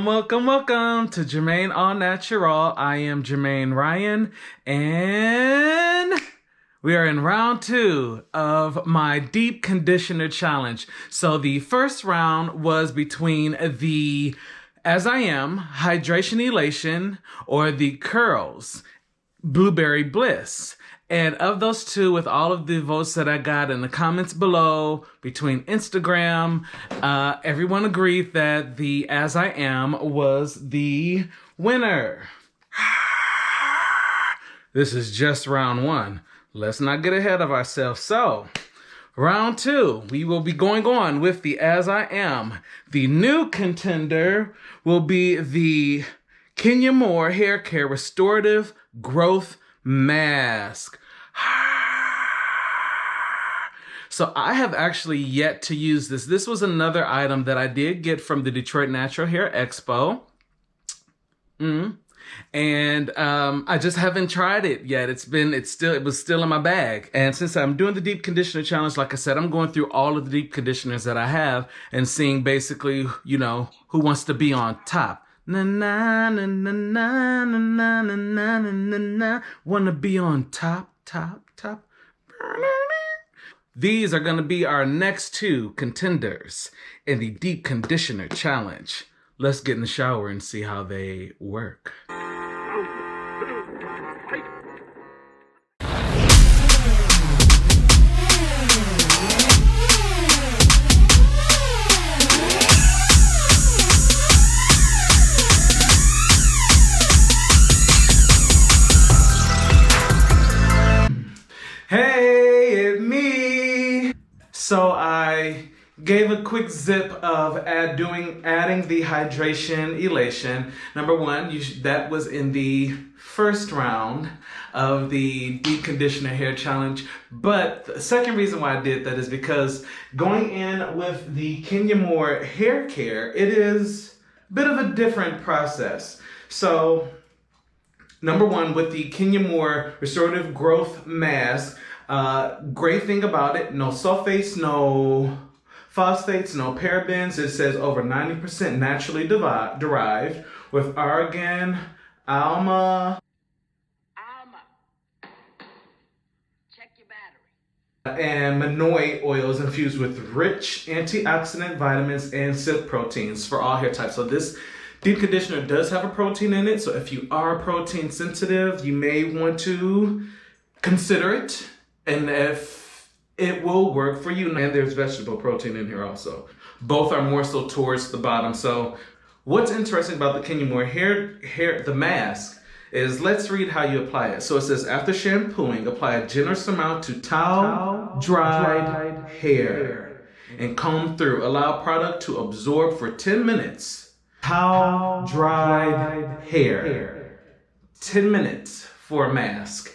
Welcome to JermaineAuNatural. I am Jermaine Ryan, and we are in round 2 of my deep conditioner challenge. So the first round was between the I Am Hydration Elation or the Curls Blueberry Bliss. And of those two, with all of the votes that I got in the comments below, between Instagram, everyone agreed that the As I Am was the winner. This is just round 1. Let's not get ahead of ourselves. So, round 2, we will be going on with the As I Am. The new contender will be the Kenya Moore Haircare Restorative Growth Mask. So I have actually yet to use this. This was another item that I did get from the Detroit Natural Hair Expo. And I just haven't tried it yet. It was still in my bag. And since I'm doing the deep conditioner challenge, like I said, I'm going through all of the deep conditioners that I have and seeing basically, who wants to be on top. Na na na na na na na na na na na. Wanna be on top. These are gonna be our next 2 contenders in the deep conditioner challenge. Let's get in the shower and see how they work. Hey, it's me! So I gave a quick zip of adding the hydration elation. Number 1, that was in the first round of the deep conditioner hair challenge. But the second reason why I did that is because going in with the Kenya Moore hair care, it is a bit of a different process. So number 1, with the Kenya Moore Restorative Growth Mask, great thing about it, no sulfates, no phosphates, no parabens. It says over 90% naturally derived with argan, alma, check your battery, and manoi oils infused with rich antioxidant vitamins and silk proteins for all hair types. So this deep conditioner does have a protein in it, so if you are protein sensitive, you may want to consider it, and if it will work for you. And there's vegetable protein in here also. Both are more so towards the bottom. So what's interesting about the Kenya Moore the mask is, let's read how you apply it. So it says, after shampooing, apply a generous amount to towel dried hair and comb through. Allow product to absorb for 10 minutes. Towel dried hair. 10 minutes for a mask.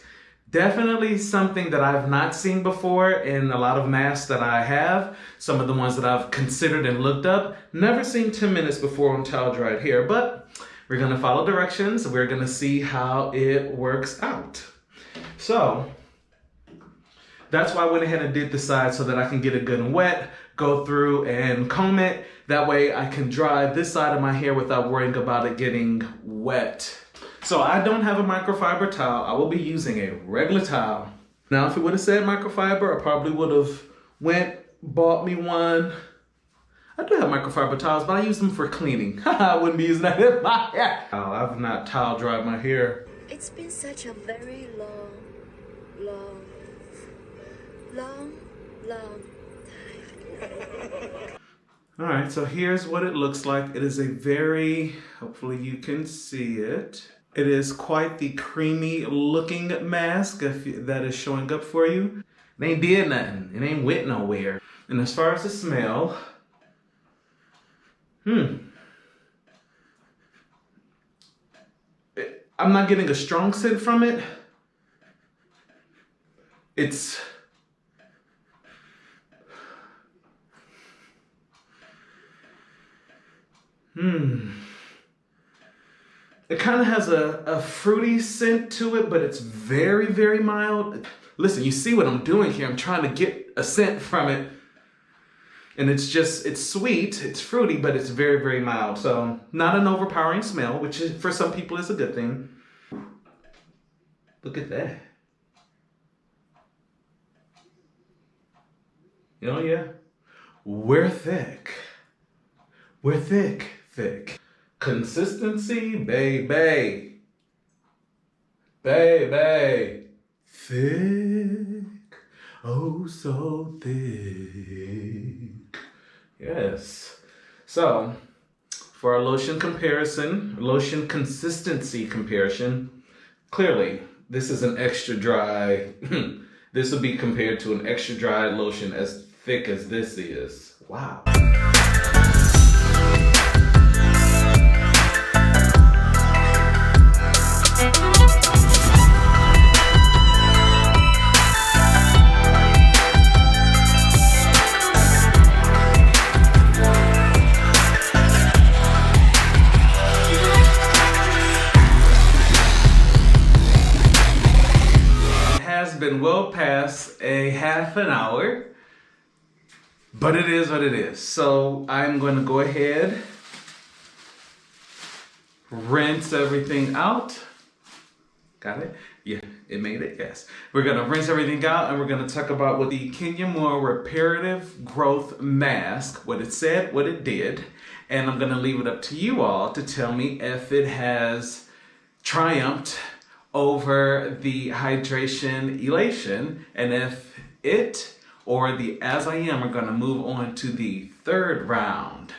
Definitely something that I've not seen before in a lot of masks that I have. Some of the ones that I've considered and looked up. Never seen 10 minutes before on towel dried hair, but we're gonna follow directions. We're gonna see how it works out. So that's why I went ahead and did the side so that I can get it good and wet, go through and comb it. That way I can dry this side of my hair without worrying about it getting wet. So I don't have a microfiber towel. I will be using a regular towel. Now, if it would have said microfiber, I probably would have bought me one. I do have microfiber towels, but I use them for cleaning. I wouldn't be using that in my hair. I've not towel dried my hair. It's been such a very long time. All right, so here's what it looks like. It is a very, hopefully you can see it. It is quite the creamy looking mask that is showing up for you. It ain't did nothing. It ain't wet nowhere. And as far as the smell, I'm not getting a strong scent from it. It's It kind of has a fruity scent to it, but it's very, very mild. Listen, you see what I'm doing here. I'm trying to get a scent from it. And it's sweet, it's fruity, but it's very, very mild. So not an overpowering smell, which is, for some people is a good thing. Look at that. Oh yeah. We're thick. We're thick, thick. Consistency, baby. Baby. Thick. Oh, so thick. Yes. So, for our lotion comparison, lotion consistency comparison, clearly, this is an extra dry. This would be compared to an extra dry lotion as thick as this is. Wow. Been well past a half an hour, but it is what it is. So I'm going to go ahead, rinse everything out. Got it? Yeah, it made it, yes. We're going to rinse everything out, and we're going to talk about what the Kenya Moore Reparative Growth Mask, what it said, what it did, and I'm going to leave it up to you all to tell me if it has triumphed over the Hydration Elation, and if it or the As I Am are going to move on to the third round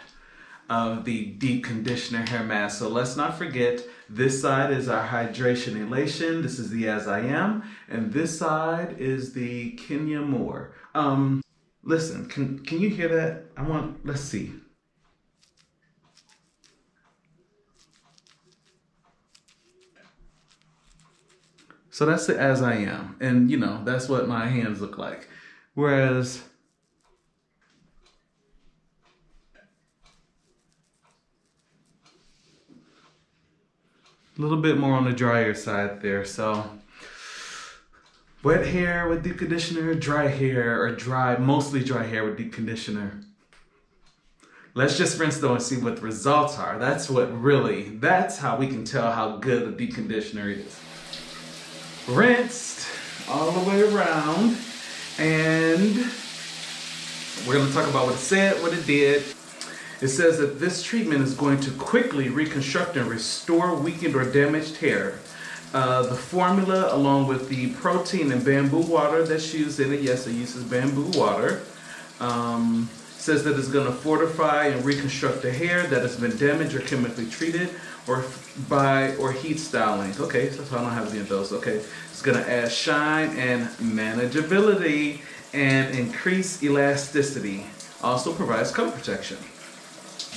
of the deep conditioner hair mask. So let's not forget, this side is our Hydration Elation, this is the As I Am, and this side is the Kenya Moore. Listen, can you hear that? Let's see. So that's the As I Am. And, you know, that's what my hands look like. Whereas a little bit more on the drier side there. So wet hair with deep conditioner, dry hair, or mostly dry hair with deep conditioner. Let's just rinse though and see what the results are. That's how we can tell how good a deep conditioner is. Rinsed all the way around, and we're going to talk about what it said, what it did. It says that this treatment is going to quickly reconstruct and restore weakened or damaged hair. The formula, along with the protein and bamboo water that's used in it, yes, it uses bamboo water, says that it's going to fortify and reconstruct the hair that has been damaged or chemically treated or heat styling. Okay, so I don't have any of those. Okay, it's going to add shine and manageability and increase elasticity. Also provides cover protection.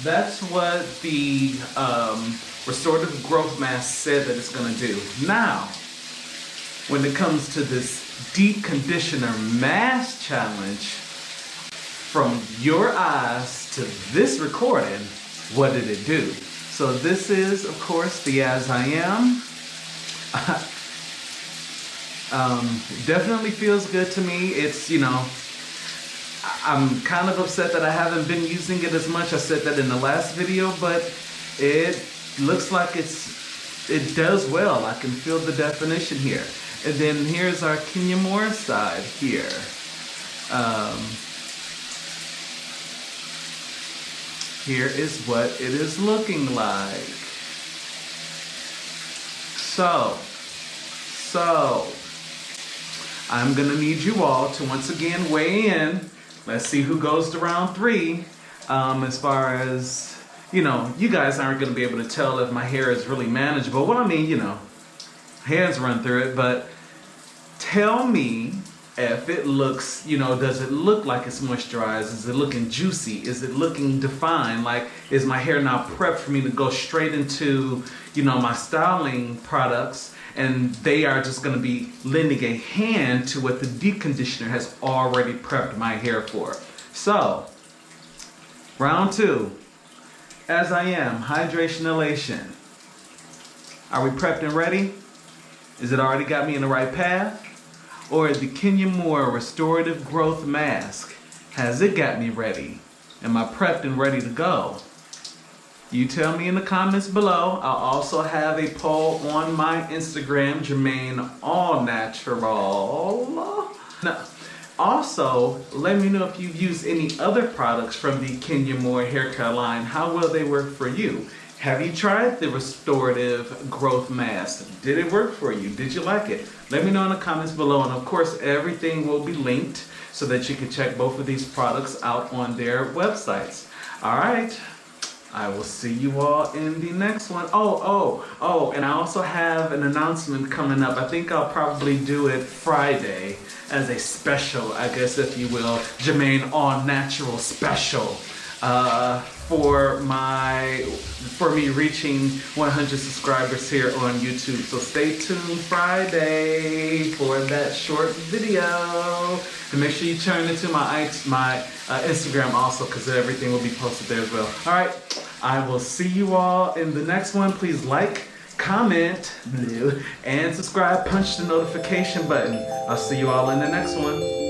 That's what the Restorative Growth Mask said that it's going to do. Now, when it comes to this Deep Conditioner Mask Challenge, from your eyes to this recording, what did it do? So this is, of course, the As I Am. Definitely feels good to me. It's, you know, I'm kind of upset that I haven't been using it as much. I said that in the last video, but it looks like it does well. I can feel the definition here. And then here's our Kenya Moore side here. Here is what it is looking like. So, I'm gonna need you all to once again weigh in. Let's see who goes to round 3. As far as, you know, you guys aren't gonna be able to tell if my hair is really manageable. Well, I mean, you know, hands run through it, but tell me if it looks, you know, does it look like it's moisturized? Is it looking juicy? Is it looking defined? Like, is my hair now prepped for me to go straight into, you know, my styling products, and they are just going to be lending a hand to what the deep conditioner has already prepped my hair for. So, round 2, As I Am, Hydration Elation. Are we prepped and ready? Is it already got me in the right path? Or the Kenya Moore Restorative Growth Mask, has it got me ready? Am I prepped and ready to go? You tell me in the comments below. I'll also have a poll on my Instagram, JermaineAuNatural. Now, also, let me know if you've used any other products from the Kenya Moore hair care line. How will they work for you? Have you tried the Restorative Growth Mask? Did it work for you? Did you like it? Let me know in the comments below. And of course, everything will be linked so that you can check both of these products out on their websites. All right. I will see you all in the next one. Oh, and I also have an announcement coming up. I think I'll probably do it Friday as a special, I guess if you will, JermaineAuNatural special for me reaching 100 subscribers here on YouTube. So stay tuned Friday for that short video. And make sure you turn into my Instagram also, because everything will be posted there as well. All right, I will see you all in the next one. Please like, comment, and subscribe. Punch the notification button. I'll see you all in the next one.